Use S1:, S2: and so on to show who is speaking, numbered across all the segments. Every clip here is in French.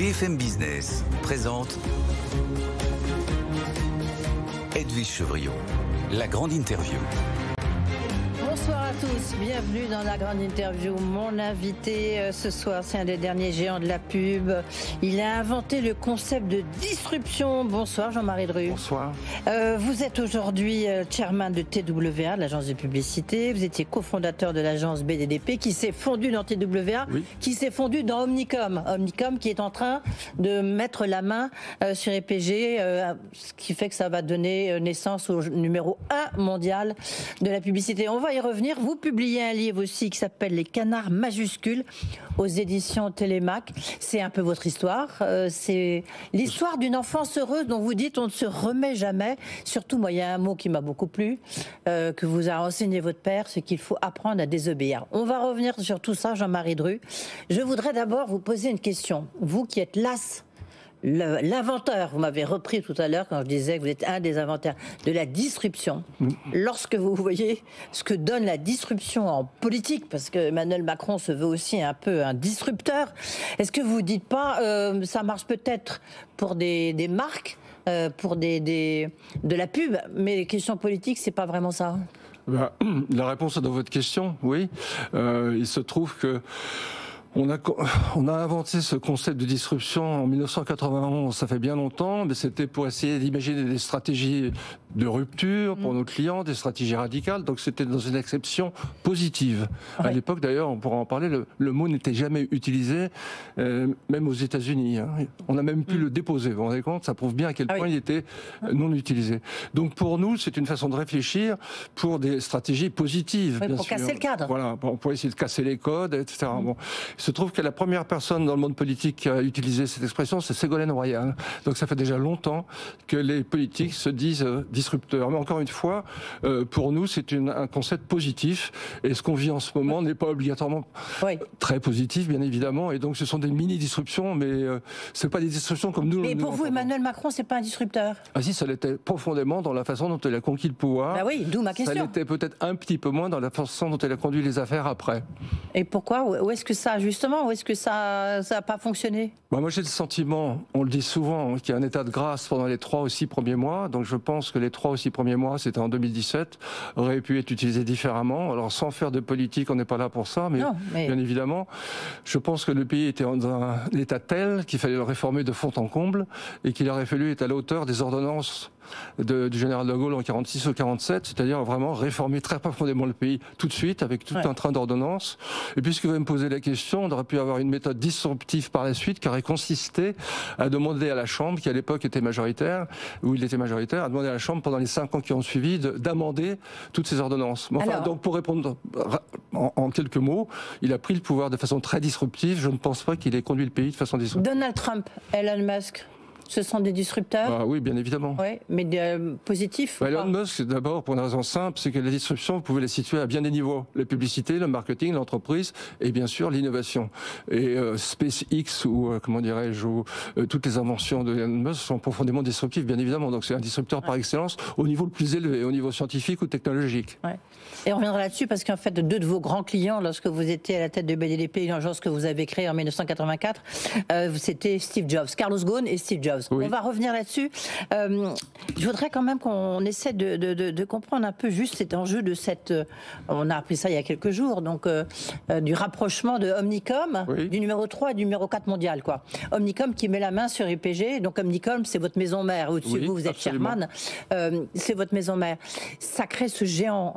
S1: BFM Business présente Edwige Chevrillon, la grande interview.
S2: Bonsoir à tous, bienvenue dans la grande interview. Mon invité ce soir, c'est un des derniers géants de la pub. Il a inventé le concept de disruption. Bonsoir Jean-Marie Dru.
S3: Bonsoir.
S2: Vous êtes aujourd'hui chairman de TWA, de l'agence de publicité. Vous étiez cofondateur de l'agence BDDP qui s'est fondue dans TWA,
S3: oui.
S2: Qui s'est fondue dans Omnicom. Omnicom qui est en train de mettre la main sur EPG, ce qui fait que ça va donner naissance au numéro 1 mondial de la publicité. On va y revenir. Vous publiez un livre aussi qui s'appelle Les Canards majuscules aux éditions Télémac. C'est un peu votre histoire. C'est l'histoire d'une enfance heureuse dont vous dites on ne se remet jamais. Surtout, moi, il y a un mot qui m'a beaucoup plu, que vous a enseigné votre père, c'est qu'il faut apprendre à désobéir. On va revenir sur tout ça, Jean-Marie Dru. Je voudrais d'abord vous poser une question. Vous qui êtes l'inventeur, vous m'avez repris tout à l'heure quand je disais que vous êtes un des inventeurs de la disruption. Lorsque vous voyez ce que donne la disruption en politique, parce que Emmanuel Macron se veut aussi un peu un disrupteur, est-ce que vous ne dites pas ça marche peut-être pour des marques, pour de la pub, mais les questions politiques, c'est pas vraiment ça?
S3: La réponse est dans votre question, oui. Il se trouve que on a inventé ce concept de disruption en 1991, ça fait bien longtemps, mais c'était pour essayer d'imaginer des stratégies de rupture pour nos clients, des stratégies radicales, donc c'était dans une acception positive. Ouais. À l'époque d'ailleurs, on pourra en parler, le mot n'était jamais utilisé, même aux États-Unis. Hein. On a même pu le déposer, vous vous rendez compte? Ça prouve bien à quel point il était non utilisé. Donc pour nous, c'est une façon de réfléchir pour des stratégies positives.
S2: Oui,
S3: bien
S2: pour
S3: sûr.
S2: Casser le cadre.
S3: Voilà, pour essayer de casser les codes, etc. Bon. Il se trouve que la première personne dans le monde politique qui a utilisé cette expression, c'est Ségolène Royal. Donc ça fait déjà longtemps que les politiques se disent disrupteurs. Mais encore une fois, pour nous, c'est un concept positif. Et ce qu'on vit en ce moment n'est pas obligatoirement très positif, bien évidemment. Et donc ce sont des mini-disruptions, mais c'est pas des disruptions comme nous.
S2: Mais pour vous, Emmanuel Macron, c'est pas un disrupteur?
S3: Ah si, ça l'était profondément dans la façon dont il a conquis le pouvoir.
S2: Bah oui, d'où ma question.
S3: Ça l'était peut-être un petit peu moins dans la façon dont il a conduit les affaires après.
S2: Et pourquoi? Où est-ce que ça, justement, où est-ce que ça n'a pas fonctionné?
S3: Moi, j'ai le sentiment, on le dit souvent, qu'il y a un état de grâce pendant les 3 ou 6 premiers mois. Donc je pense que les 3 ou 6 premiers mois, c'était en 2017, auraient pu être utilisés différemment. Alors sans faire de politique, on n'est pas là pour ça, mais bien évidemment, je pense que le pays était dans un état tel qu'il fallait le réformer de fond en comble et qu'il aurait fallu être à la hauteur des ordonnances du général de Gaulle en 46 ou 47, c'est-à-dire vraiment réformer très profondément le pays tout de suite avec tout un train d'ordonnances. Et puisque vous me posez la question, on aurait pu avoir une méthode disruptive par la suite qui aurait consisté à demander à la Chambre, qui à l'époque était majoritaire, où il était majoritaire, à demander à la Chambre pendant les 5 ans qui ont suivi d'amender toutes ces ordonnances. Enfin, donc pour répondre en quelques mots, il a pris le pouvoir de façon très disruptive. Je ne pense pas qu'il ait conduit le pays de façon disruptive.
S2: Donald Trump, Elon Musk, ce sont des disrupteurs?
S3: Oui, bien évidemment.
S2: Oui, mais positifs?
S3: Elon Musk, d'abord, pour une raison simple, c'est que la disruption, vous pouvez la situer à bien des niveaux. La publicité, le marketing, l'entreprise et bien sûr l'innovation. Et SpaceX ou, comment dirais-je, toutes les inventions de Elon Musk sont profondément disruptives, bien évidemment. Donc c'est un disrupteur par excellence au niveau le plus élevé, au niveau scientifique ou technologique.
S2: Ouais. Et on reviendra là-dessus parce qu'en fait, 2 de vos grands clients, lorsque vous étiez à la tête de BDDP, une agence que vous avez créée en 1984, c'était Steve Jobs, Carlos Ghosn et Steve Jobs. Oui. On va revenir là-dessus. Je voudrais quand même qu'on essaie de comprendre un peu juste cet enjeu de cette... on a appris ça il y a quelques jours, donc du rapprochement de Omnicom, du numéro 3 et du numéro 4 mondial, quoi. Omnicom qui met la main sur EPG, donc Omnicom, c'est votre maison mère. Au-dessus, vous êtes chairman, c'est votre maison mère. Ça crée ce géant,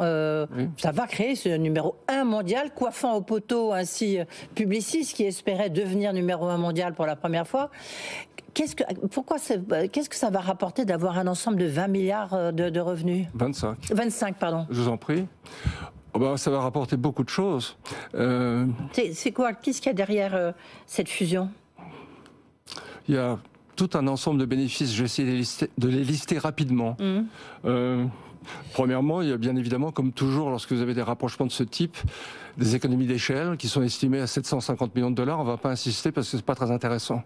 S2: ça va créer ce numéro 1 mondial, coiffant au poteau ainsi Publicis, qui espérait devenir numéro 1 mondial pour la première fois. Qu'est-ce que ça va rapporter d'avoir un ensemble de 20 milliards de revenus?
S3: 25.
S2: 25, pardon.
S3: Je vous en prie. Ça va rapporter beaucoup de choses.
S2: C'est quoi? Qu'est-ce qu'il y a derrière cette fusion?
S3: Il y a tout un ensemble de bénéfices. Je vais essayer de les lister rapidement. Premièrement, il y a bien évidemment, comme toujours, lorsque vous avez des rapprochements de ce type, des économies d'échelle qui sont estimées à 750 millions de dollars. On ne va pas insister parce que ce n'est pas très intéressant.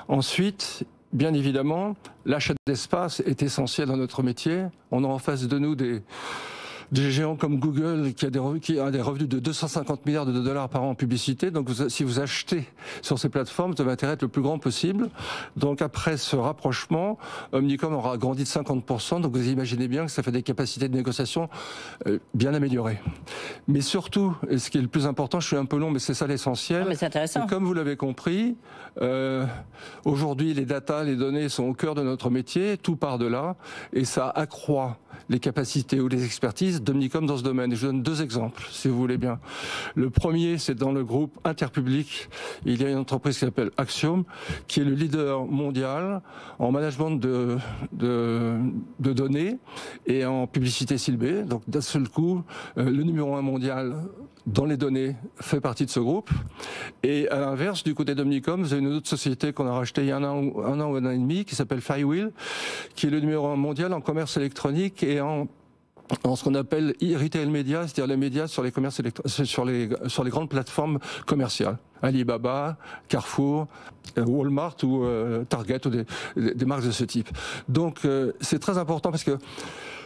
S3: Ensuite, bien évidemment, l'achat d'espace est essentiel dans notre métier. On a en face de nous des géants comme Google qui a des revenus de 250 milliards de dollars par an en publicité. Donc si vous achetez sur ces plateformes, vous avez intérêt à être le plus grand possible. Donc après ce rapprochement, Omnicom aura grandi de 50%. Donc vous imaginez bien que ça fait des capacités de négociation bien améliorées. Mais surtout, et ce qui est le plus important, je suis un peu long, mais c'est ça l'essentiel.
S2: Mais c'est intéressant.
S3: Comme vous l'avez compris, aujourd'hui les datas, les données sont au cœur de notre métier, tout part de là, et ça accroît les capacités ou les expertises d'Omnicom dans ce domaine. Et je vous donne 2 exemples, si vous voulez bien. Le premier, c'est dans le groupe Interpublic. Il y a une entreprise qui s'appelle Axiom, qui est le leader mondial en management de données et en publicité ciblée. Donc d'un seul coup, le numéro 1 mondial dans les données fait partie de ce groupe. Et à l'inverse, du côté d'Omnicom, vous avez une autre société qu'on a rachetée il y a un an ou un an et demi, qui s'appelle Flywheel, qui est le numéro 1 mondial en commerce électronique et en ce qu'on appelle e-retail media, c'est-à-dire les médias sur les commerces sur les grandes plateformes commerciales. Alibaba, Carrefour, Walmart ou Target ou des marques de ce type. Donc c'est très important parce que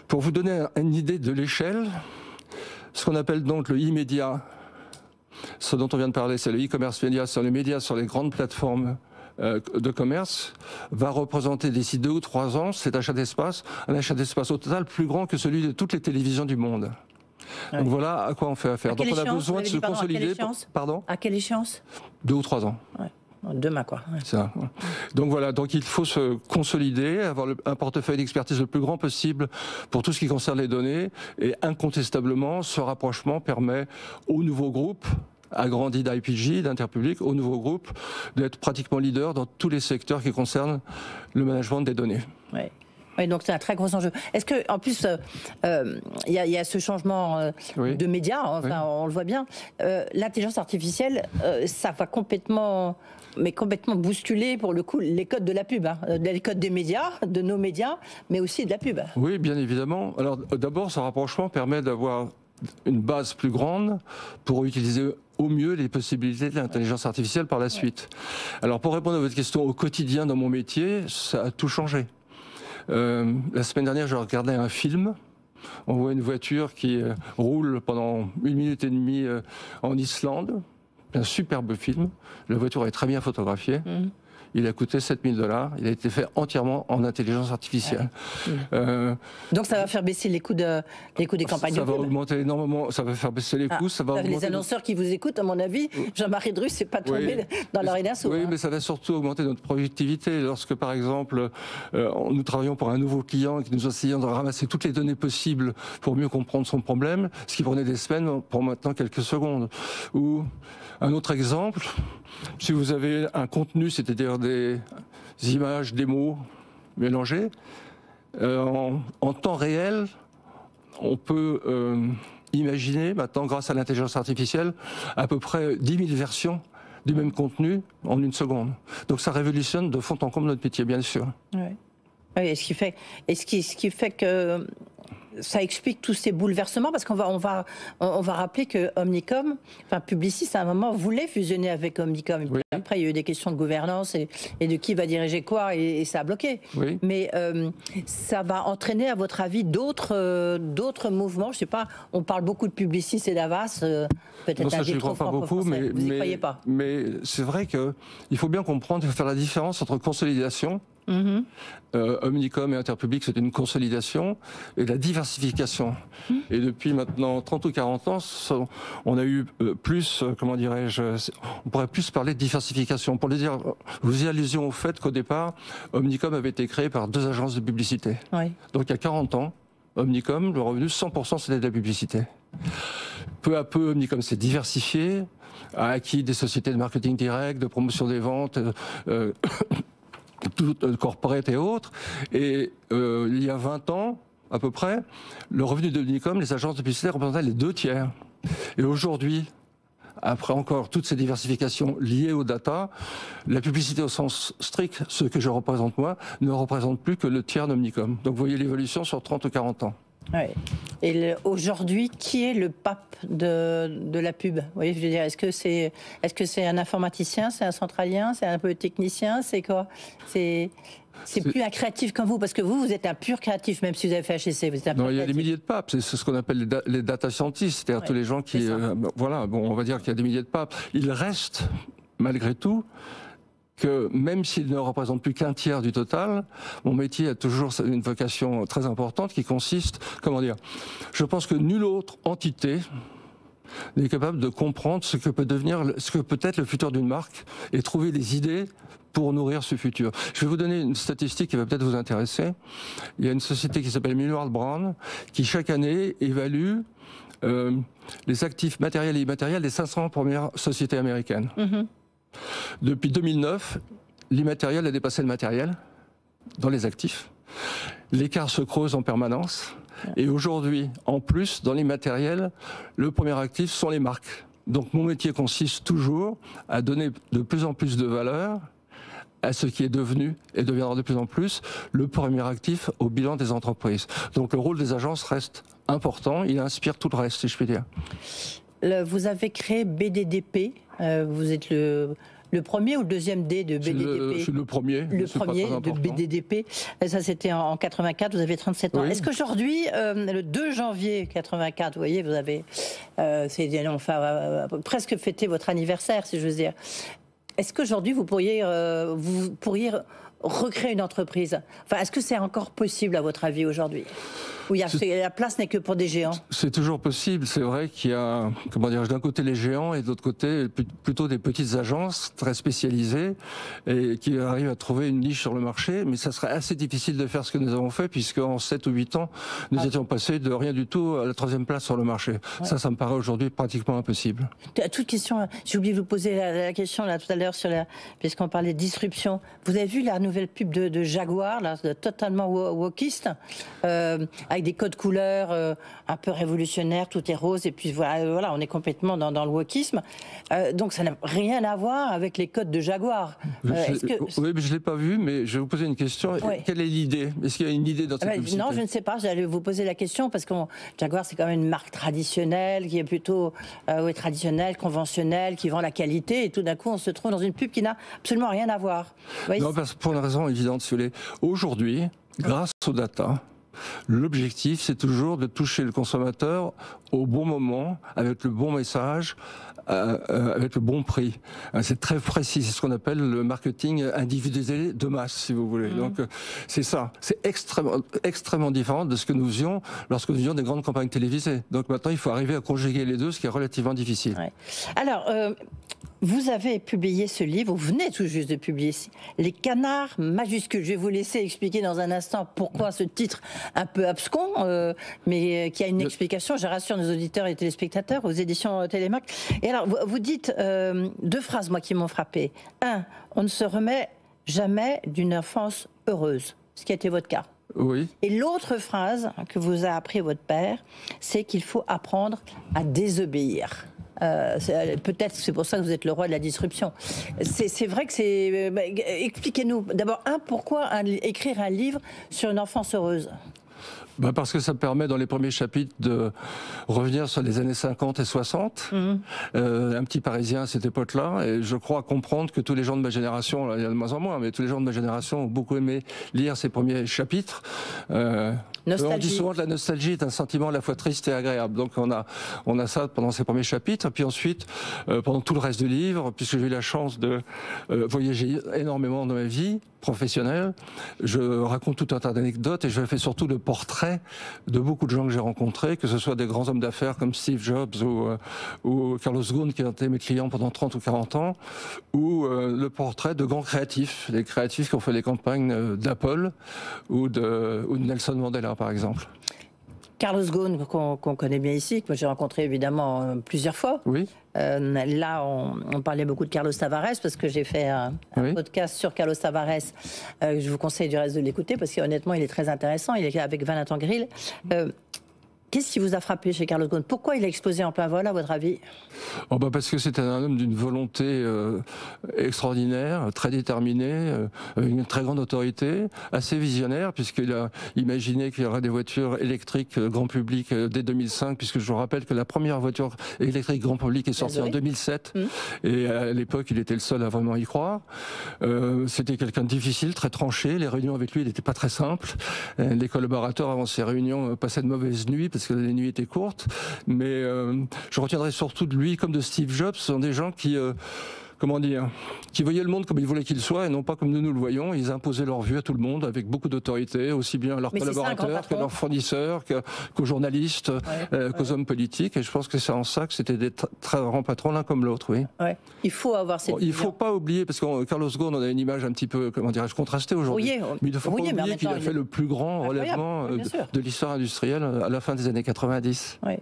S3: pour vous donner une idée de l'échelle, ce qu'on appelle donc le e-média, ce dont on vient de parler, c'est le e-commerce média, sur les médias sur les grandes plateformes de commerce, va représenter d'ici 2 ou 3 ans cet achat d'espace, un achat d'espace au total plus grand que celui de toutes les télévisions du monde. Donc voilà à quoi on fait affaire. Donc on a besoin de se consolider. Pardon ?
S2: À quelle échéance ?
S3: 2 ou 3 ans.
S2: Ouais. Demain, quoi. Ouais.
S3: Ça. Donc voilà, donc il faut se consolider, avoir un portefeuille d'expertise le plus grand possible pour tout ce qui concerne les données, et incontestablement, ce rapprochement permet au nouveau groupe agrandi d'IPG, d'Interpublic, au nouveau groupe, d'être pratiquement leader dans tous les secteurs qui concernent le management des données.
S2: Ouais. Oui, donc c'est un très gros enjeu. Est-ce que, en plus, il y a ce changement de médias, enfin, on le voit bien. L'intelligence artificielle, ça va complètement bousculer, pour le coup, les codes de la pub, les codes des médias, de nos médias, mais aussi de la pub.
S3: Oui, bien évidemment. Alors d'abord, ce rapprochement permet d'avoir une base plus grande pour utiliser au mieux les possibilités de l'intelligence artificielle par la suite. Alors pour répondre à votre question, au quotidien dans mon métier, ça a tout changé. La semaine dernière, je regardais un film. On voit une voiture qui roule pendant 1 minute et demie en Islande. Un superbe film. La voiture est très bien photographiée. Il a coûté $7 000. Il a été fait entièrement en intelligence artificielle.
S2: Donc ça va faire baisser les coûts des campagnes de pub.
S3: Ça va augmenter énormément, ça va faire baisser les coûts. Ça va augmenter
S2: les annonceurs qui vous écoutent, à mon avis, Jean-Marie Drus, c'est pas tombé dans l'oreille d'un sourd.
S3: Oui, mais ça va surtout augmenter notre productivité. Lorsque, par exemple, nous travaillons pour un nouveau client qui nous enseigne de ramasser toutes les données possibles pour mieux comprendre son problème, ce qui prenait des semaines pour maintenant quelques secondes. Ou un autre exemple, si vous avez un contenu, c'est-à-dire des images, des mots mélangés, en temps réel, on peut imaginer maintenant, grâce à l'intelligence artificielle, à peu près 10 000 versions du même contenu en 1 seconde. Donc ça révolutionne de fond en comble notre métier, bien sûr.
S2: Oui. Oui, ce qui fait que ça explique tous ces bouleversements, parce qu'on va rappeler que Omnicom, enfin Publicis, à un moment voulait fusionner avec Omnicom. Oui. Après, il y a eu des questions de gouvernance et de qui va diriger quoi, et ça a bloqué. Oui. Mais ça va entraîner, à votre avis, d'autres mouvements. Je sais pas. On parle beaucoup de Publicis et d'Avas. Peut-être un défaut franco-français. Vous n'y croyez pas.
S3: Mais c'est vrai que il faut bien comprendre, il faut faire la différence entre consolidation. Omnicom et Interpublic, c'est une consolidation, et la diversification. Et depuis maintenant 30 ou 40 ans, on a eu plus, comment dirais-je, on pourrait plus parler de diversification. Pour le dire, vous y allusion au fait qu'au départ, Omnicom avait été créé par 2 agences de publicité. Oui. Donc il y a 40 ans, Omnicom, le revenu 100% c'était de la publicité. Peu à peu, Omnicom s'est diversifié, a acquis des sociétés de marketing direct, de promotion des ventes, tout corporate et autres, et il y a 20 ans, à peu près, le revenu de Omnicom, les agences de publicité représentaient les 2/3. Et aujourd'hui, après encore toutes ces diversifications liées aux data, la publicité au sens strict, ce que je représente moi, ne représente plus que le tiers d'Omnicom. Donc vous voyez l'évolution sur 30 ou 40 ans.
S2: Ouais. Et aujourd'hui, qui est le pape de la pub? Vous voyez, je veux dire, est-ce que c'est un informaticien, c'est un centralien, c'est un peu technicien, c'est quoi? C'est plus un créatif comme vous, parce que vous êtes un pur créatif, même si vous avez fait HEC. Vous êtes un pur
S3: Non, il y a des
S2: créatif.
S3: milliers de papes, c'est ce qu'on appelle les data scientists, c'est-à-dire tous les gens qui... voilà, bon, on va dire qu'il y a des milliers de papes. Il reste, malgré tout, que même s'il ne représente plus qu'un tiers du total, mon métier a toujours une vocation très importante qui consiste, comment dire, je pense que nulle autre entité n'est capable de comprendre ce que peut être le futur d'une marque et trouver des idées pour nourrir ce futur. Je vais vous donner une statistique qui va peut-être vous intéresser. Il y a une société qui s'appelle Millward Brown qui chaque année évalue les actifs matériels et immatériels des 500 premières sociétés américaines. Mm-hmm. Depuis 2009, l'immatériel a dépassé le matériel dans les actifs. L'écart se creuse en permanence. Et aujourd'hui, en plus, dans l'immatériel, le premier actif sont les marques. Donc mon métier consiste toujours à donner de plus en plus de valeur à ce qui est devenu et deviendra de plus en plus le premier actif au bilan des entreprises. Donc le rôle des agences reste important, il inspire tout le reste, si je puis dire.
S2: Vous avez créé BDDP, vous êtes le premier ou le deuxième D de BDDP?
S3: Je suis le premier.
S2: Le premier de BDDP. Ça, c'était en 84, vous avez 37 ans. Oui. Est-ce qu'aujourd'hui, le 2 janvier 84, vous voyez, vous avez presque fêté votre anniversaire, si je veux dire. Est-ce qu'aujourd'hui, vous pourriez recréer une entreprise? Enfin, est-ce que c'est encore possible, à votre avis, aujourd'hui? Où la place n'est que pour des géants? C'est
S3: toujours possible. C'est vrai qu'il y a, comment dire, d'un côté les géants et de l'autre côté plutôt des petites agences très spécialisées et qui arrivent à trouver une niche sur le marché. Mais ça serait assez difficile de faire ce que nous avons fait puisqu'en 7 ou 8 ans, nous étions passés de rien du tout à la 3e place sur le marché. Ouais. Ça me paraît aujourd'hui pratiquement impossible.
S2: Toute question, j'ai oublié de vous poser la question là tout à l'heure puisqu'on parlait de disruption. Vous avez vu la nouvelle pub de Jaguar, là, totalement wokiste, avec des codes couleurs un peu révolutionnaires, tout est rose, et puis voilà, on est complètement dans le wokisme. Donc ça n'a rien à voir avec les codes de Jaguar.
S3: Oui, mais je ne l'ai pas vu, mais je vais vous poser une question. Oui. Quelle est l'idée? Est-ce qu'il y a une idée dans cette publicité?
S2: Non, je ne sais pas, j'allais vous poser la question, parce que Jaguar, c'est quand même une marque traditionnelle, qui est plutôt traditionnelle, conventionnelle, qui vend la qualité, et tout d'un coup, on se trouve dans une pub qui n'a absolument rien à voir.
S3: Non, pour une raison évidente, si vous voulez. Aujourd'hui, grâce aux data, l'objectif, c'est toujours de toucher le consommateur au bon moment, avec le bon message, avec le bon prix. C'est très précis, c'est ce qu'on appelle le marketing individualisé de masse, si vous voulez. Donc c'est ça, c'est extrêmement différent de ce que nous faisions lorsque nous faisions des grandes campagnes télévisées. Donc maintenant, il faut arriver à conjuguer les deux, ce qui est relativement difficile.
S2: Ouais. Alors, vous avez publié ce livre, vous venez tout juste de publier Les Canards majuscules. Je vais vous laisser expliquer dans un instant pourquoi ce titre un peu abscon, mais qui a une explication, je rassure nos auditeurs et téléspectateurs, aux éditions Télémac. Et alors, vous dites 2 phrases, moi, qui m'ont frappé. 1, on ne se remet jamais d'une enfance heureuse, ce qui a été votre cas.
S3: Oui.
S2: Et l'autre phrase que vous a appris votre père, c'est qu'il faut apprendre à désobéir. Peut-être c'est pour ça que vous êtes le roi de la disruption. C'est vrai que c'est... expliquez-nous. D'abord, pourquoi écrire un livre sur une enfance heureuse ?
S3: Parce que ça permet dans les premiers chapitres de revenir sur les années 50 et 60. Un petit Parisien à cette époque-là. Et je crois comprendre que tous les gens de ma génération, là, il y a de moins en moins, mais tous les gens de ma génération ont beaucoup aimé lire ces premiers chapitres. On dit souvent que la nostalgie est un sentiment à la fois triste et agréable. Donc on a ça pendant ces premiers chapitres. Puis ensuite, pendant tout le reste du livre, puisque j'ai eu la chance de voyager énormément dans ma vie professionnelle, je raconte tout un tas d'anecdotes et je fais surtout le portrait de beaucoup de gens que j'ai rencontrés, que ce soit des grands hommes d'affaires comme Steve Jobs ou Carlos Ghosn qui ont été mes clients pendant 30 ou 40 ans, ou le portrait de grands créatifs, les créatifs qui ont fait les campagnes d'Apple ou de Nelson Mandela par exemple.
S2: Carlos Ghosn, qu'on connaît bien ici, que j'ai rencontré évidemment plusieurs fois.
S3: Oui.
S2: Là, on parlait beaucoup de Carlos Tavares parce que j'ai fait un podcast sur Carlos Tavares. Je vous conseille du reste de l'écouter parce qu'honnêtement, il est très intéressant. Il est avec Valentin Grill. Qu'est-ce qui vous a frappé chez Carlos Ghosn? Pourquoi il a explosé en plein vol, à votre avis?
S3: Parce que c'était un homme d'une volonté extraordinaire, très déterminé, une très grande autorité, assez visionnaire, puisqu'il a imaginé qu'il y aurait des voitures électriques grand public dès 2005, puisque je vous rappelle que la première voiture électrique grand public est sortie en 2007, et à l'époque il était le seul à vraiment y croire. C'était quelqu'un de difficile, très tranché, les réunions avec lui n'étaient pas très simples, les collaborateurs avant ces réunions passaient de mauvaises nuits, parce que les nuits étaient courtes, mais je retiendrai surtout de lui, comme de Steve Jobs, ce sont des gens qui qui voyaient le monde comme ils voulaient qu'il soit et non pas comme nous le voyons. Ils imposaient leur vue à tout le monde avec beaucoup d'autorité, aussi bien à leurs collaborateurs qu'à leurs fournisseurs, qu'aux journalistes, qu'aux hommes politiques. Et je pense que c'est en ça que c'était des très grands patrons l'un comme l'autre, oui.
S2: Ouais. Il faut avoir cette vision.
S3: Il ne faut pas oublier, parce que Carlos Ghosn, on a une image un petit peu, contrastée aujourd'hui. Mais il ne faut pas oublier qu'il a fait le plus grand relèvement de l'histoire industrielle à la fin des années 90.
S2: Oui.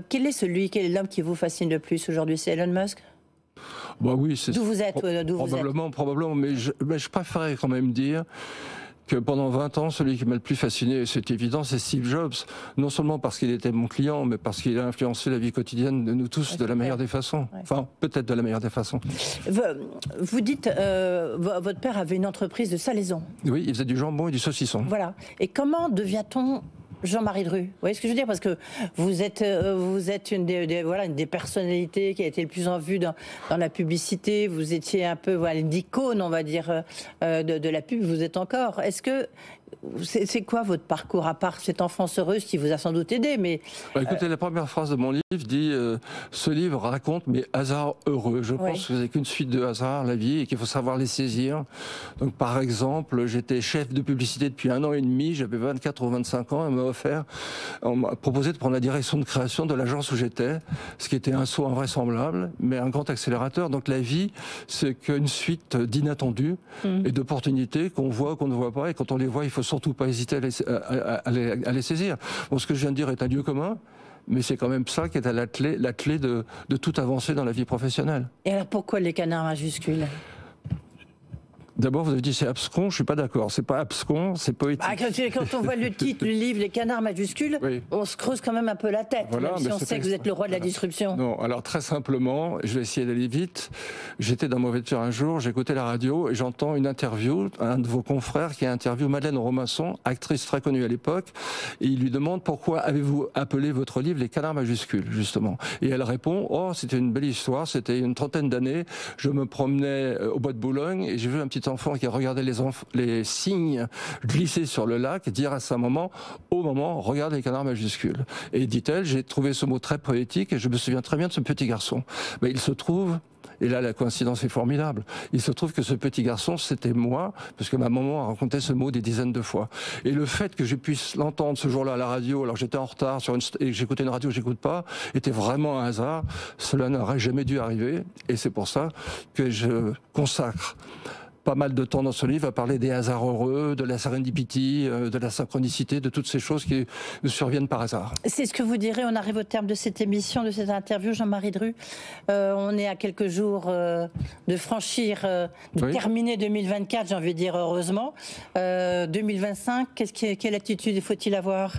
S2: Quel est l'homme qui vous fascine le plus aujourd'hui? C'est Elon Musk?
S3: Oui, c'est
S2: d'où vous êtes,
S3: probablement, mais je préférerais quand même dire que pendant 20 ans, celui qui m'a le plus fasciné, c'est évident, c'est Steve Jobs. Non seulement parce qu'il était mon client, mais parce qu'il a influencé la vie quotidienne de nous tous de la meilleure des façons. Enfin, peut-être de la meilleure des façons.
S2: Vous dites, votre père avait une entreprise de salaison.
S3: Oui, il faisait du jambon et du saucisson.
S2: Voilà. Et comment devient-on Jean-Marie Dru? Vous voyez ce que je veux dire? Parce que vous êtes une des personnalités qui a été le plus en vue dans la publicité. Vous étiez un peu l'icône, on va dire, de la pub. Vous êtes encore. Est-ce que c'est quoi votre parcours, à part cette enfance heureuse qui vous a sans doute aidé, mais
S3: écoutez, la première phrase de mon livre dit ce livre raconte mes hasards heureux. Je pense que c'est qu'une suite de hasards, la vie, et qu'il faut savoir les saisir. Donc, par exemple, j'étais chef de publicité depuis 1 an et demi, j'avais 24 ou 25 ans, on m'a proposé de prendre la direction de création de l'agence où j'étais, ce qui était un saut invraisemblable, mais un grand accélérateur. Donc la vie, c'est qu'une suite d'inattendus et d'opportunités qu'on voit, qu'on ne voit pas, et quand on les voit, il faut surtout pas hésiter à les saisir. Ce que je viens de dire est un lieu commun, mais c'est quand même ça qui est la clé de toute avancée dans la vie professionnelle.
S2: Et alors pourquoi les canards majuscules?
S3: D'abord, vous avez dit c'est abscon, je suis pas d'accord. C'est pas abscon, c'est poétique.
S2: Quand on voit le titre du livre, les canards majuscules, on se creuse quand même un peu la tête, même si on sait que vous êtes le roi de la disruption.
S3: Non, alors très simplement, je vais essayer d'aller vite. J'étais dans ma voiture un jour, j'écoutais la radio et j'entends une interview, un de vos confrères qui interviewe Madeleine Robinson, actrice très connue à l'époque, et il lui demande pourquoi avez-vous appelé votre livre les canards majuscules, justement. Et elle répond, c'était une belle histoire, c'était une trentaine d'années, je me promenais au bois de Boulogne et j'ai vu un petit enfant qui regardait les cygnes glisser sur le lac et dire à sa maman, au moment, regarde les canards majuscules. Et dit-elle, j'ai trouvé ce mot très poétique et je me souviens très bien de ce petit garçon. Mais il se trouve, et là la coïncidence est formidable, il se trouve que ce petit garçon c'était moi, parce que ma maman a raconté ce mot des dizaines de fois. Et le fait que je puisse l'entendre ce jour-là à la radio, alors j'étais en retard et j'écoutais une radio que j'écoute pas, était vraiment un hasard. Cela n'aurait jamais dû arriver et c'est pour ça que je consacre pas mal de temps dans ce livre à parler des hasards heureux, de la serendipity, de la synchronicité, de toutes ces choses qui nous surviennent par hasard.
S2: C'est ce que vous direz, on arrive au terme de cette émission, de cette interview, Jean-Marie Dru. On est à quelques jours de franchir, de terminer 2024, j'ai envie de dire heureusement. 2025, quelle attitude faut-il avoir?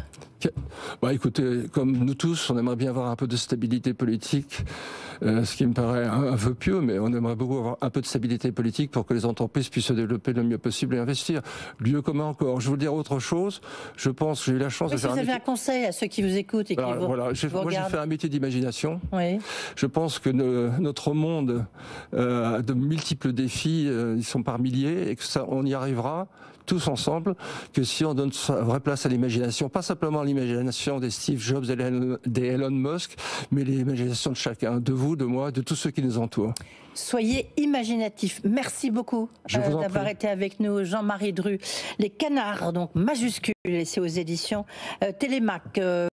S3: Écoutez, comme nous tous, on aimerait bien avoir un peu de stabilité politique, ce qui me paraît un vœu pieux, mais on aimerait beaucoup avoir un peu de stabilité politique pour que les entreprises puissent se développer le mieux possible et investir. Lieu commun encore. Je veux dire autre chose. Je pense que j'ai eu la chance de faire
S2: un métier. Un conseil à ceux qui vous écoutent et qui vous
S3: moi, j'ai fait un métier d'imagination.
S2: Oui.
S3: Je pense que notre monde a de multiples défis, ils sont par milliers, et que ça, on y arrivera tous ensemble, que si on donne sa vraie place à l'imagination, pas simplement l'imagination des Steve Jobs, des Elon Musk, mais l'imagination de chacun, de vous, de moi, de tous ceux qui nous entourent.
S2: Soyez imaginatifs. Merci beaucoup d'avoir été avec nous, Jean-Marie Dru. Les canards, donc majuscules, et c'est aux éditions Télémac.